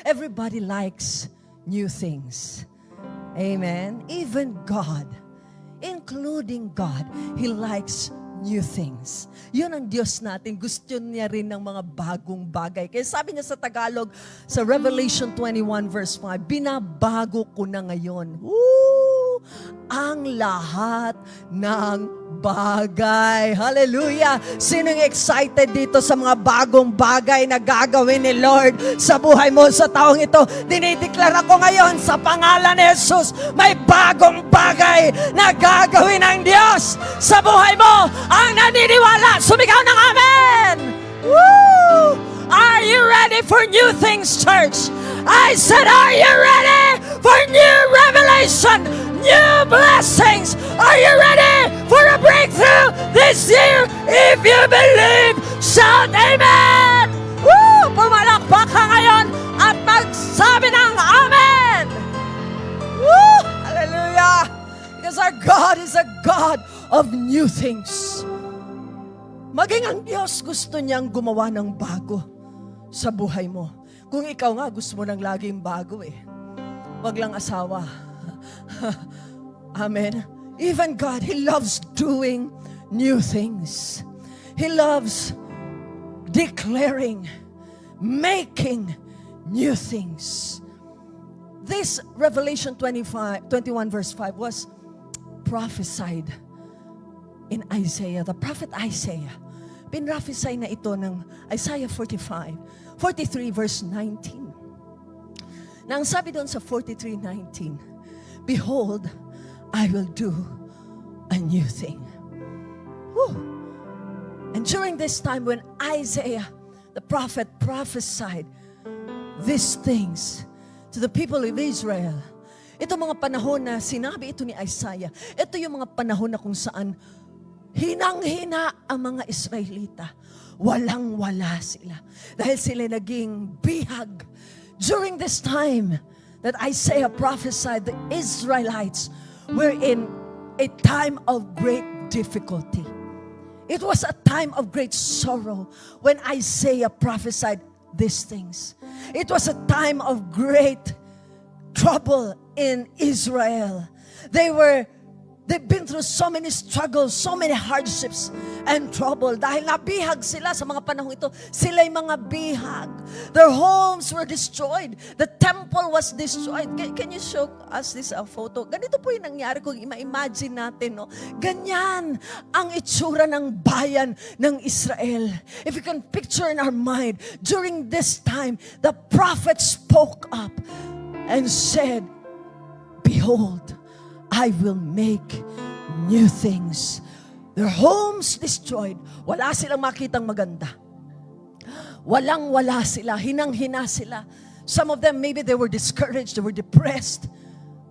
Everybody likes new things. Amen? Even God, including God, He likes new things. Yun ang Diyos natin. Gusto niya rin ng mga bagong bagay. Kaya sabi niya sa Tagalog, sa Revelation 21 verse 5, binabago ko na ngayon. Ang lahat ng bagay. Hallelujah! Sinong excited dito sa mga bagong bagay na gagawin ni Lord sa buhay mo sa taong ito? Dinideklara ko ngayon sa pangalan ni Jesus, may bagong bagay na gagawin ng Diyos sa buhay mo. Ang naniniwala, sumigaw ng amen! Woo! Are you ready for new things, church? I said, are you ready for new revelation? New blessings. Are you ready for a breakthrough this year? If you believe, shout amen! Woo! Pumalakpak ka ngayon at magsabi ng amen! Woo! Hallelujah! Because our God is a God of new things. Maging ang Diyos gusto niyang gumawa ng bago sa buhay mo. Kung ikaw nga gusto mo ng laging bago wag lang asawa. Amen. Even God, He loves doing new things. He loves declaring, making new things. This Revelation 21 verse 5 was prophesied in Isaiah. The prophet Isaiah. Pinrophesy na ito ng Isaiah 43 verse 19. Nang sabi doon sa 43:19, behold, I will do a new thing. Whew. And during this time when Isaiah, the prophet, prophesied these things to the people of Israel, ito mga panahon na sinabi ito ni Isaiah, ito yung mga panahon na kung saan hinang-hina ang mga Israelita. Walang-wala sila. Dahil sila naging bihag. During this time that Isaiah prophesied, the Israelites were in a time of great difficulty. It was a time of great sorrow when Isaiah prophesied these things. It was a time of great trouble in Israel. They've been through so many struggles, so many hardships and trouble. Dahil nabihag sila sa mga panahong ito, sila'y mga bihag. Their homes were destroyed. The temple was destroyed. Can you show us this photo? Ganito po yung nangyari kung ima-imagine natin. No? Ganyan ang itsura ng bayan ng Israel. If you can picture in our mind, during this time, the prophet spoke up and said, behold, I will make new things. Their homes destroyed. Wala silang makitang maganda. Walang-wala sila. Hinang-hina sila. Some of them, maybe they were discouraged, they were depressed.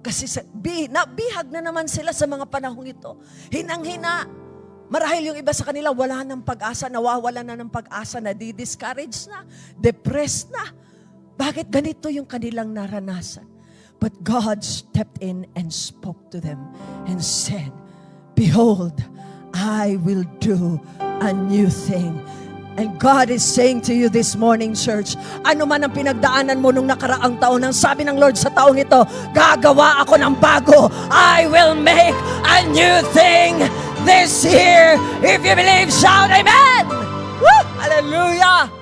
Kasi bihag na naman sila sa mga panahong ito. Hinang-hina. Marahil yung iba sa kanila, wala ng pag-asa, nawawala na ng pag-asa, nadi-discouraged na, depressed na. Bakit ganito yung kanilang naranasan? But God stepped in and spoke to them and said, behold, I will do a new thing. And God is saying to you this morning, church, ano man ang pinagdaanan mo nung nakaraang taon, ang sabi ng Lord sa taong ito, gagawa ako ng bago. I will make a new thing this year. If you believe, shout amen! Woo! Hallelujah!